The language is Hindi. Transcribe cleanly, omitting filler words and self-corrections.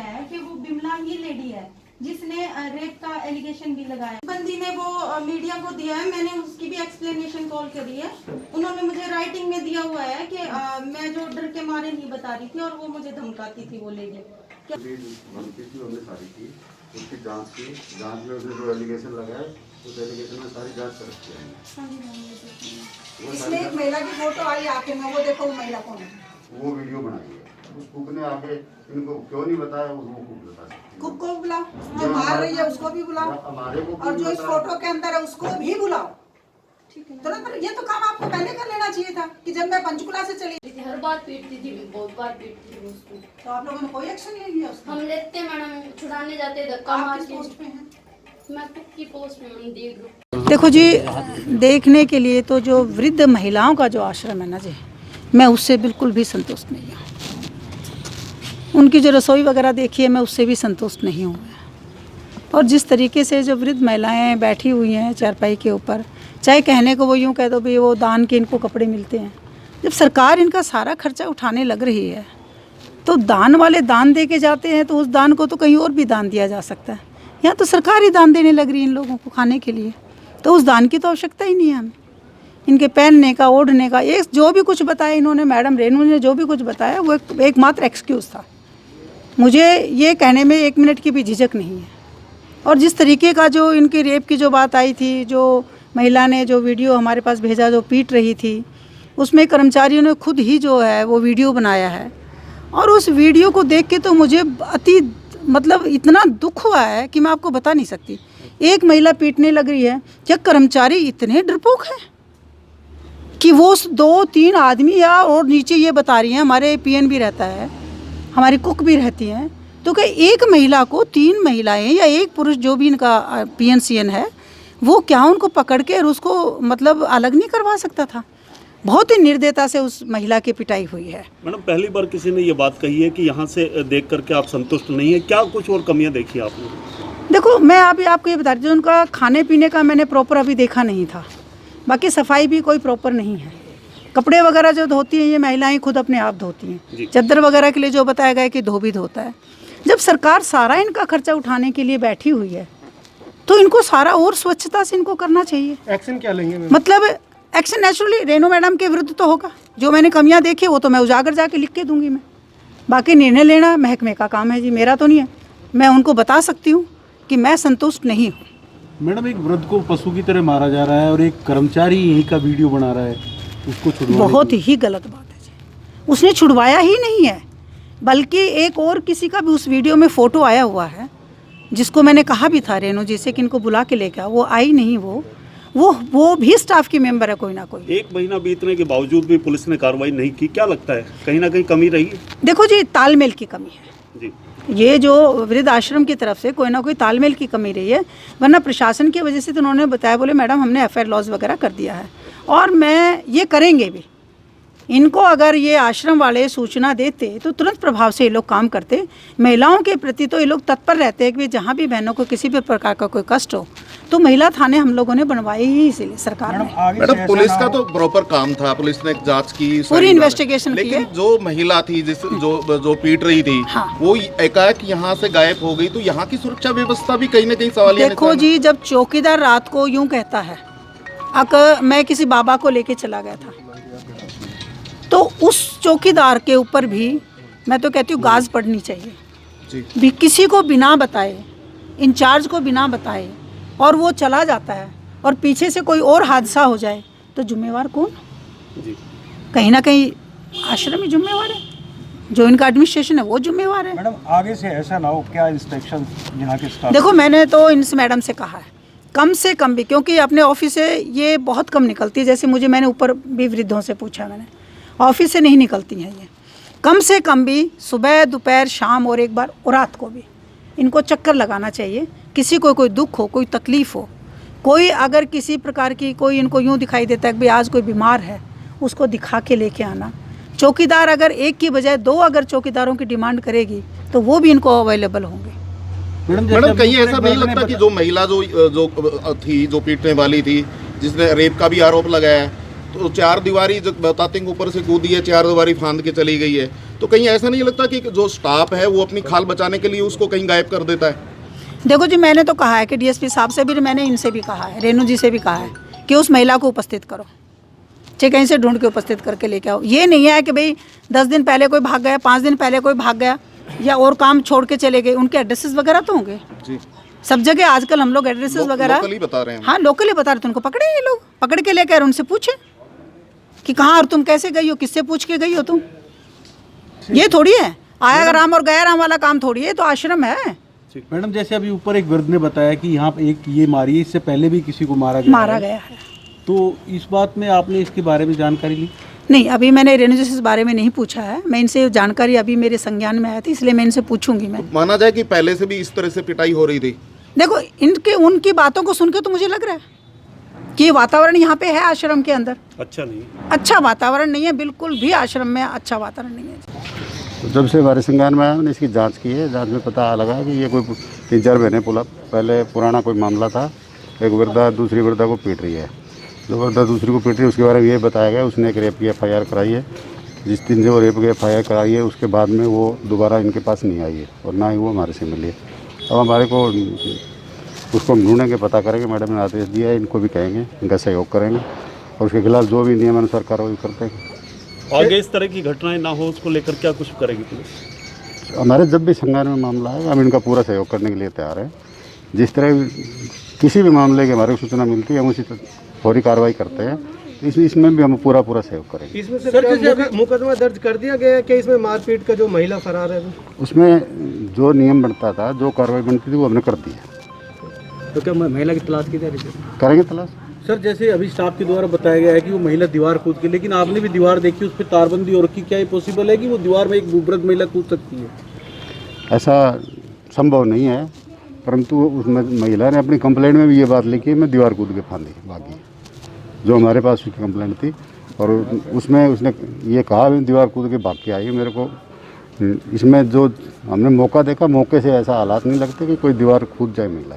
रहे हैं कि वो बिमला ही लेडी है जिसने रेप का एलिगेशन भी लगाया। बंदी ने वो मीडिया को दिया है, मैंने उसकी भी एक्सप्लेनेशन कॉल करी है। उन्होंने मुझे राइटिंग में दिया हुआ है कि मैं जो डर के मारे नहीं बता रही थी और वो मुझे धमकाती थी वो लेडी। उसकी जांच में उसने जो एलिगेशन लगाया उस एलिगेशन में सारी जांच कर रखी है। इसमें एक महिला की फोटो आई आके में, वो देखो वो महिला कौन है, वो वीडियो बनाई है। उस कुक ने आके इनको क्यों नहीं बताया, वो कुक बता सकती है। कुक को बुलाओ, जो मार रही है उसको भी बुलाओ, और जो इस फोटो के अंदर है उसको भी बुलाओ। तुरंत ये तो काम आपको पहले कर लेना चाहिए था कि जब मैं पंचकुला से चली हर बार पीटती थी, बहुत बार पीटती थी उसको। तो आप लोगों ने कोई एक्शन नहीं लिया उसका? हम लेते मैडम, छुड़ाने जाते, धक्का आप मार किस के। पोस्ट पे हैं? मैं कुक की पोस्ट में हूँ, देख लो। देखो जी, देखने के लिए तो जो वृद्ध महिलाओं का जो आश्रम है ना जी, मैं उससे बिल्कुल भी संतुष्ट नहीं हूँ। उनकी जो रसोई वगैरह देखी है, मैं उससे भी संतुष्ट नहीं हूँ। और जिस तरीके से जो वृद्ध महिलाएं बैठी हुई हैं चारपाई के ऊपर, चाहे कहने को वो यूँ कह दो भी वो दान के इनको कपड़े मिलते हैं, जब सरकार इनका सारा खर्चा उठाने लग रही है तो दान वाले दान दे के जाते हैं, तो उस दान को तो कहीं और भी दान दिया जा सकता है। यहाँ तो सरकार ही दान देने लग रही है इन लोगों को खाने के लिए, तो उस दान की तो आवश्यकता ही नहीं है हमें। इनके पहनने का, ओढ़ने का, एक जो भी कुछ बताया इन्होंने, मैडम रेनू ने जो भी कुछ बताया वो एकमात्र एक्सक्यूज़ था। मुझे ये कहने में 1 मिनट की भी झिझक नहीं है। और जिस तरीके का जो इनकी रेप की जो बात आई थी, जो महिला ने जो वीडियो हमारे पास भेजा जो पीट रही थी, उसमें कर्मचारियों ने खुद ही जो है वो वीडियो बनाया है। और उस वीडियो को देख के तो मुझे मतलब इतना दुख हुआ है कि मैं आपको बता नहीं सकती। एक महिला पीटने लग रही है, क्या कर्मचारी इतने डरपोक हैं कि वो 2-3 आदमी या और नीचे ये बता रही हैं, हमारे पीएन भी रहता है, हमारी कुक भी रहती हैं, तो क्या एक महिला को 3 महिलाएं या एक पुरुष जो भी इनका पीएनसीएन है वो क्या उनको पकड़ के और उसको मतलब अलग नहीं करवा सकता था? बहुत ही निर्दयता से उस महिला की पिटाई हुई है। मैडम, पहली बार किसी ने ये बात कही है कि यहाँ से देख करके आप संतुष्ट नहीं है, क्या कुछ और कमियाँ देखी आपने? देखो, मैं आपको ये बता रही हूँ, उनका खाने पीने का मैंने प्रॉपर अभी देखा नहीं था, बाकी सफाई भी कोई प्रॉपर नहीं है। कपड़े वगैरह जो धोती हैं ये महिलाएं खुद अपने आप धोती हैं। चादर वगैरह के लिए जो बताया गया कि धोबी धोता है। जब सरकार सारा इनका खर्चा उठाने के लिए बैठी हुई है तो इनको सारा और स्वच्छता से इनको करना चाहिए। एक्शन क्या लेंगे? मतलब एक्शन नेचुरली रेणु मैडम के विरुद्ध तो होगा। जो मैंने कमियां देखी वो तो मैं उजागर जाके लिख के दूंगी। मैं बाकी निर्णय लेना महकमे का काम है जी, मेरा तो नहीं है। मैं उनको बता सकती हूँ कि मैं संतुष्ट नहीं हूँ। मैडम, एक वृद्ध को पशु की तरह मारा जा रहा है और एक कर्मचारी यहीं का वीडियो बना रहा है, उसको छुड़वाने बहुत ही गलत बात है जी। उसने छुड़वाया ही नहीं है, बल्कि एक और किसी का भी उस वीडियो में फ़ोटो आया हुआ है, जिसको मैंने कहा भी था रेणु जी से कि इनको बुला के लेकर, वो आई नहीं। वो भी स्टाफ की मेंबर है कोई ना कोई। 1 महीना बीतने के बावजूद भी पुलिस ने कार्रवाई नहीं की, क्या लगता है कहीं ना कहीं कमी रही? देखो जी, तालमेल की कमी है जी। ये जो वृद्ध आश्रम की तरफ से कोई ना कोई तालमेल की कमी रही है, वरना प्रशासन की वजह से तो उन्होंने बताया, बोले मैडम हमने एफआईआर लॉज वगैरह कर दिया है और मैं ये करेंगे भी। इनको अगर ये आश्रम वाले सूचना देते तो तुरंत प्रभाव से ये लोग काम करते। महिलाओं के प्रति तो ये लोग तत्पर रहते हैं कि जहाँ भी बहनों को किसी भी प्रकार का कोई कष्ट हो तो महिला थाने हम लोगों ने बनवाए ही, इसीलिए सरकार ने। मैडम, पुलिस का तो प्रॉपर काम था, पुलिस ने जांच की, पूरी इन्वेस्टिगेशन की, लेकिन जो महिला थी जो पीट रही थी, हाँ। वो एकाएक यहाँ से गायब हो गई, तो यहाँ की सुरक्षा व्यवस्था भी कहीं ना कहीं सवालिया। देखो जी, जब चौकीदार रात को यूं कहता है, मैं किसी बाबा को लेके चला गया था, तो उस चौकीदार के ऊपर भी मैं तो कहती हूँ गाज पड़नी चाहिए भी। किसी को बिना बताए, इंचार्ज को बिना बताए, और वो चला जाता है और पीछे से कोई और हादसा हो जाए तो जिम्मेवार कौन? जी। कहीं ना कहीं आश्रम ही जिम्मेवार है, जो इनका एडमिनिस्ट्रेशन है वो जिम्मेवार है। मैडम, आगे से ऐसा ना हो, क्या इंस्ट्रक्शन यहाँ के स्टाफ? देखो, मैंने तो इनसे मैडम से कहा है कम से कम भी, क्योंकि अपने ऑफिस से ये बहुत कम निकलती है। जैसे मैंने ऊपर भी वृद्धों से पूछा, मैंने ऑफिस से नहीं निकलती हैं ये। कम से कम भी सुबह, दोपहर, शाम और एक बार और रात को भी इनको चक्कर लगाना चाहिए। किसी को कोई दुख हो, कोई तकलीफ़ हो, कोई अगर किसी प्रकार की कोई इनको यूँ दिखाई देता है कि भाई आज कोई बीमार है, उसको दिखा के लेके आना। चौकीदार अगर एक की बजाय 2 अगर चौकीदारों की डिमांड करेगी तो वो भी इनको अवेलेबल होंगे। मैडम, कहीं ऐसा नहीं लगता कि जो महिला जो थी, जो पीटने वाली थी, जिसने रेप का भी आरोप लगाया, तो 4 दीवारी जो बताते हैं ऊपर से कूदी है, 4 दीवारी फांद के चली गई है, तो कहीं ऐसा नहीं लगता कि जो स्टाफ है वो अपनी खाल बचाने के लिए उसको कहीं गायब कर देता है? देखो जी, मैंने तो कहा है कि डीएसपी साहब से भी, मैंने इनसे भी कहा है, रेणु जी से भी कहा है कि उस महिला को उपस्थित करो, चाहे कहीं से ढूंढ के उपस्थित करके लेके आओ। ये नहीं है कि भाई 10 दिन पहले कोई भाग गया, 5 दिन पहले कोई भाग गया या और काम छोड़ के चले गए, उनके एड्रेसेस वगैरह तो होंगे जी, सब जगह। आजकल हम लोग एड्रेसेस वगैरह लोकली बता रहे हैं। हाँ, लोकली बता रहे थे, उनको पकड़े ये लोग, पकड़ के लेके और उनसे पूछे कि कहाँ और तुम कैसे गई हो, किससे पूछ के गई हो तुम। ये थोड़ी है आया राम और गया राम वाला काम थोड़ी है, तो आश्रम है। मैडम, जैसे अभी ऊपर एक वृद्ध ने बताया कि यहाँ पे एक ये मारी है, इससे पहले भी किसी को मारा गया है, तो इस बात में आपने इसके बारे में जानकारी ली? नहीं, अभी मैंने रेणु जी से इस बारे में नहीं पूछा है, मैं इनसे जानकारी अभी मेरे संज्ञान में आया था, इसलिए मैं इनसे पूछूंगी। मैं माना जाए कि पहले से भी इस तरह से पिटाई हो रही थी? देखो, उनकी बातों को सुन के तो मुझे लग रहा है कि वातावरण यहाँ पे है आश्रम के अंदर अच्छा वातावरण नहीं है, बिल्कुल भी आश्रम में अच्छा वातावरण नहीं है। तो जब से हमारे संज्ञान में आया, हमने इसकी जांच की है। जांच में पता लगा कि ये कोई 3-4 महीने पहले पुराना कोई मामला था। एक वृद्धा दूसरी वृद्धा को पीट रही है, जो वृद्धा दूसरी को पीट रही है उसके बारे में ये बताया गया उसने एक रेप की FIR कराई है। जिस दिन से वो रेप की FIR कराई है उसके बाद में वो दोबारा इनके पास नहीं आई है और ना ही वो हमारे से मिली है। अब हमारे को उसको हम ढूंढेंगे, पता करेंगे। मैडम ने आदेश दिया है, इनको भी कहेंगे, इनका सहयोग करेंगे और उसके खिलाफ जो भी नियमानुसार कार्रवाई करते हैं। आगे इस तरह की घटनाएं ना हो उसको लेकर क्या कुछ करेगी पुलिस? हमारे जब भी संज्ञान में मामला है हम इनका पूरा सहयोग करने के लिए तैयार हैं। जिस तरह किसी भी मामले की हमारे को सूचना मिलती है हम उसी फौरी कार्रवाई करते हैं। इसमें भी हम पूरा पूरा सहयोग करेंगे। इसमें सर मुकदमा दर्ज कर दिया गया है कि इसमें मारपीट का जो महिला फरार है उसमें जो नियम बनता था, जो कार्रवाई बनती थी वो हमने कर दी है। तो क्या महिला की तलाश की जा रही है? करेंगे तलाश। सर, जैसे अभी स्टाफ के द्वारा बताया गया है कि वो महिला दीवार कूद के, लेकिन आपने भी दीवार देखी, उस पर तारबंदी और रखी, क्या ये पॉसिबल है कि वो दीवार में एक वृद्ध महिला कूद सकती है? ऐसा संभव नहीं है, परंतु उस महिला ने अपनी कंप्लेंट में भी ये बात लिखी है मैं दीवार कूद के फांदी भागी, जो हमारे पास उसकी कंप्लेंट थी। और उसमें उसने ये कहा मैं दीवार कूद के भाग के आई। मेरे को इसमें जो हमने मौका देखा, मौके से ऐसा हालात नहीं लगते कि कोई दीवार कूद जाए महिला।